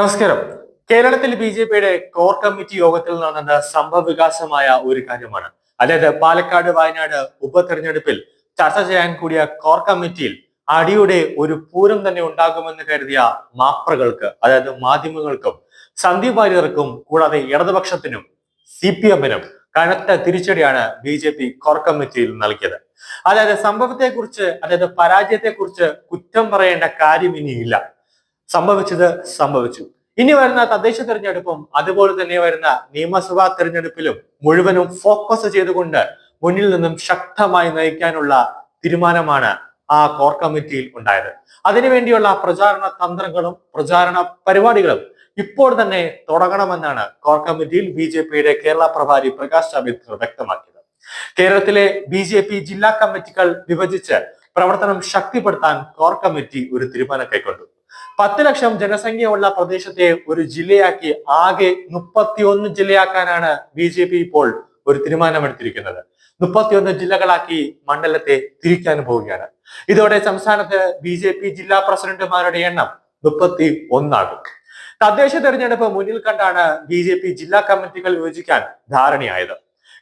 നമസ്കാരം. കേരളത്തിൽ ബി.ജെ.പിയുടെ core committee യോഗത്തിൽ നടന്ന സംഭവ വികാസമായ ഒരു കാര്യമാണ്. അതായത് പാലക്കാട് വയനാട് ഉപതെരഞ്ഞെടുപ്പിൽ ചർച്ച ചെയ്യാൻ കൂടിയ കോർ കമ്മിറ്റിയിൽ അടിയുടെ ഒരു പൂരം തന്നെ ഉണ്ടാകുമെന്ന് കരുതിയ മാപ്രകൾക്ക്, അതായത് മാധ്യമങ്ങൾക്കും സന്ദീപ് വാര്യർക്കും കൂടാതെ ഇടതുപക്ഷത്തിനും CPM-നും കനത്ത തിരിച്ചടിയാണ് ബി.ജെ.പി കോർ കമ്മിറ്റിയിൽ നൽകിയത്. അതായത് സംഭവത്തെക്കുറിച്ച്, അതായത് പരാജയത്തെക്കുറിച്ച് കുറ്റം പറയേണ്ട കാര്യം ഇനിയില്ല. സംഭവിച്ചത് സംഭവിച്ചു. ഇനി വരുന്ന തദ്ദേശ തെരഞ്ഞെടുപ്പും അതുപോലെ തന്നെ വരുന്ന നിയമസഭാ തെരഞ്ഞെടുപ്പിലും മുഴുവനും ഫോക്കസ് ചെയ്തുകൊണ്ട് മുന്നിൽ നിന്നും ശക്തമായി നയിക്കാനുള്ള തീരുമാനമാണ് ആ കോർ കമ്മിറ്റിയിൽ ഉണ്ടായത്. അതിനുവേണ്ടിയുള്ള പ്രചാരണ തന്ത്രങ്ങളും പ്രചാരണ പരിപാടികളും ഇപ്പോൾ തന്നെ തുടങ്ങണമെന്നാണ് കോർ കമ്മിറ്റിയിൽ ബി.ജെ.പിയുടെ കേരള പ്രഭാരി പ്രകാശ് ജാവ്ദേക്കർ വ്യക്തമാക്കിയത്. കേരളത്തിലെ ബി.ജെ.പി ജില്ലാ കമ്മിറ്റികൾ വിഭജിച്ച് പ്രവർത്തനം ശക്തിപ്പെടുത്താൻ കോർ കമ്മിറ്റി ഒരു തീരുമാനം കൈക്കൊണ്ടു. 10 ലക്ഷം ജനസംഖ്യയുള്ള പ്രദേശത്തെ ഒരു ജില്ലയാക്കി ആകെ 31 ജില്ലയാക്കാനാണ് ബി.ജെ.പി ഇപ്പോൾ ഒരു തീരുമാനമെടുത്തിരിക്കുന്നത്. 31 ജില്ലകളാക്കി മണ്ഡലത്തെ തിരിക്കാൻ പോവുകയാണ്. ഇതോടെ സംസ്ഥാനത്ത് ബി.ജെ.പി ജില്ലാ പ്രസിഡന്റുമാരുടെ എണ്ണം 31 ആകും. തദ്ദേശ തെരഞ്ഞെടുപ്പ് മുന്നിൽ കണ്ടാണ് ബി.ജെ.പി ജില്ലാ കമ്മിറ്റികൾ വിഭജിക്കാൻ ധാരണയായത്.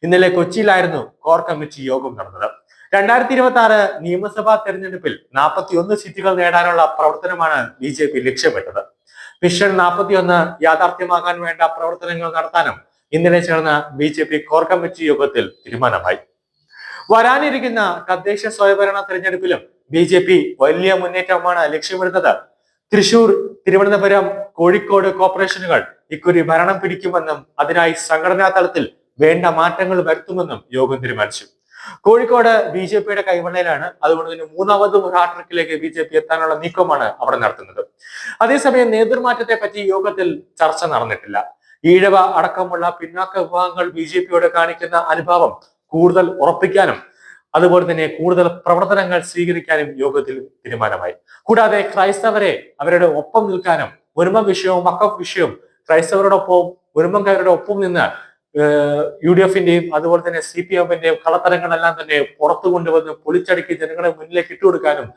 ഇന്നലെ കൊച്ചിയിലായിരുന്നു കോർ കമ്മിറ്റി യോഗം നടന്നത്. 2026 നിയമസഭാ തെരഞ്ഞെടുപ്പിൽ 41 സീറ്റുകൾ നേടാനുള്ള പ്രവർത്തനമാണ് ബി.ജെ.പി ലക്ഷ്യമിട്ടത്. മിഷൻ 41 യാഥാർത്ഥ്യമാകാൻ വേണ്ട പ്രവർത്തനങ്ങൾ നടത്താനും ഇന്നലെ ചേർന്ന ബി.ജെ.പി കോർ കമ്മിറ്റി യോഗത്തിൽ തീരുമാനമായി. വരാനിരിക്കുന്ന തദ്ദേശ സ്വയംഭരണ തെരഞ്ഞെടുപ്പിലും ബി.ജെ.പി വലിയ മുന്നേറ്റമാണ് ലക്ഷ്യമിടുന്നത്. തൃശൂർ, തിരുവനന്തപുരം, കോഴിക്കോട് കോർപ്പറേഷനുകൾ ഇക്കുറി ഭരണം പിടിക്കുമെന്നും അതിനായി സംഘടനാ തലത്തിൽ വേണ്ട മാറ്റങ്ങൾ വരുത്തുമെന്നും യോഗം തീരുമാനിച്ചു. കോഴിക്കോട് ബി.ജെ.പിയുടെ കൈവെള്ളയിലാണ്. അതുകൊണ്ട് തന്നെ മൂന്നാമതും ഒരു ഹാട്രിക്കിലേക്ക് ബി.ജെ.പി എത്താനുള്ള നീക്കമാണ് അവിടെ നടത്തുന്നത്. അതേസമയം നേതൃമാറ്റത്തെ പറ്റി യോഗത്തിൽ ചർച്ച നടന്നിട്ടില്ല. ഈഴവ അടക്കമുള്ള പിന്നാക്ക വിഭാഗങ്ങൾ ബി.ജെ.പിയോട് കാണിക്കുന്ന അനുഭാവം കൂടുതൽ ഉറപ്പിക്കാനും അതുപോലെ തന്നെ കൂടുതൽ പ്രവർത്തനങ്ങൾ സ്വീകരിക്കാനും യോഗത്തിൽ തീരുമാനമായി. കൂടാതെ ക്രൈസ്തവരെ അവരുടെ ഒപ്പം നിൽക്കാനും ഒരുമ വിഷയവും വഖഫ് വിഷയവും ക്രൈസ്തവരോടൊപ്പം ഒരുമക്കാരുടെ ഒപ്പം നിന്ന് UDF-ന്റെയും അതുപോലെ തന്നെ CPM-ന്റെയും കളത്തരങ്ങളെല്ലാം തന്നെ പുറത്തു കൊണ്ടുവന്ന് പൊളിച്ചടുക്കി ജനങ്ങളെ മുന്നിലേക്ക് ഇട്ടുകൊടുക്കാനും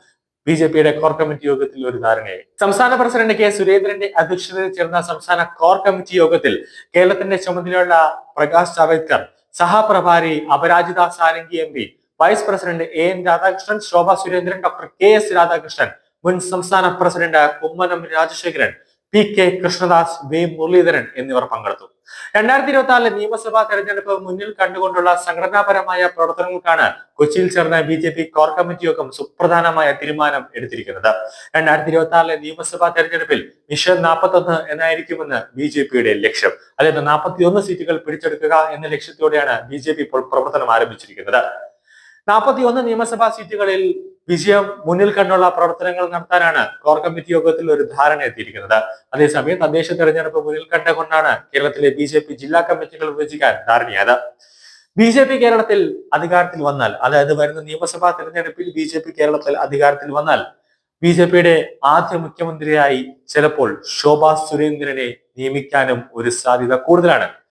ബി.ജെ.പിയുടെ കോർ കമ്മിറ്റി യോഗത്തിൽ ഒരു ധാരണയായി. സംസ്ഥാന പ്രസിഡന്റ് കെ സുരേന്ദ്രന്റെ അധ്യക്ഷതയിൽ ചേർന്ന സംസ്ഥാന കോർ കമ്മിറ്റി യോഗത്തിൽ കേരളത്തിന്റെ ചുമതലയുള്ള പ്രകാശ് ജാവ്ദേക്കർ, സഹപ്രഭാരി Aparajita Sarangi MP, vice president AN Radhakrishnan, Shobha Surendran, doctor KS Radhakrishnan, മുൻ സംസ്ഥാന president Kummanam Rajasekharan, PK Krishnadas, V Muraleedharan എന്നിവർ പങ്കെടുത്തു. 2024 നിയമസഭാ തെരഞ്ഞെടുപ്പ് മുന്നിൽ കണ്ടുകൊണ്ടുള്ള സംഘടനാപരമായ പ്രവർത്തനങ്ങൾക്കാണ് കൊച്ചിയിൽ ചേർന്ന ബി.ജെ.പി കോർ കമ്മിറ്റി യോഗം സുപ്രധാനമായ തീരുമാനം എടുത്തിരിക്കുന്നത്. 2024 നിയമസഭാ തെരഞ്ഞെടുപ്പിൽ മിഷൻ 41 എന്നായിരിക്കുമെന്ന് ബി.ജെ.പിയുടെ ലക്ഷ്യം. അതായത് 41 സീറ്റുകൾ പിടിച്ചെടുക്കുക എന്ന ലക്ഷ്യത്തോടെയാണ് ബി.ജെ.പി ഇപ്പോൾ പ്രവർത്തനം ആരംഭിച്ചിരിക്കുന്നത്. 41 നിയമസഭാ സീറ്റുകളിൽ വിജയം മുന്നിൽ കണ്ടുള്ള പ്രവർത്തനങ്ങൾ നടത്താനാണ് കോർ കമ്മിറ്റി യോഗത്തിൽ ഒരു ധാരണ എത്തിയിരിക്കുന്നത്. അതേസമയം തദ്ദേശ തെരഞ്ഞെടുപ്പ് മുന്നിൽ കണ്ടുകൊണ്ടാണ് കേരളത്തിലെ ബി.ജെ.പി ജില്ലാ കമ്മിറ്റികൾ വിഭജിക്കാൻ ധാരണയായത്. ബി.ജെ.പി കേരളത്തിൽ അധികാരത്തിൽ വന്നാൽ, അതായത് വരുന്ന നിയമസഭാ തെരഞ്ഞെടുപ്പിൽ ബി.ജെ.പി കേരളത്തിൽ അധികാരത്തിൽ വന്നാൽ ബി.ജെ.പിയുടെ ആദ്യ മുഖ്യമന്ത്രിയായി ചിലപ്പോൾ ശോഭാ സുരേന്ദ്രനെ നിയമിക്കാനും ഒരു സാധ്യത കൂടുതലാണ്.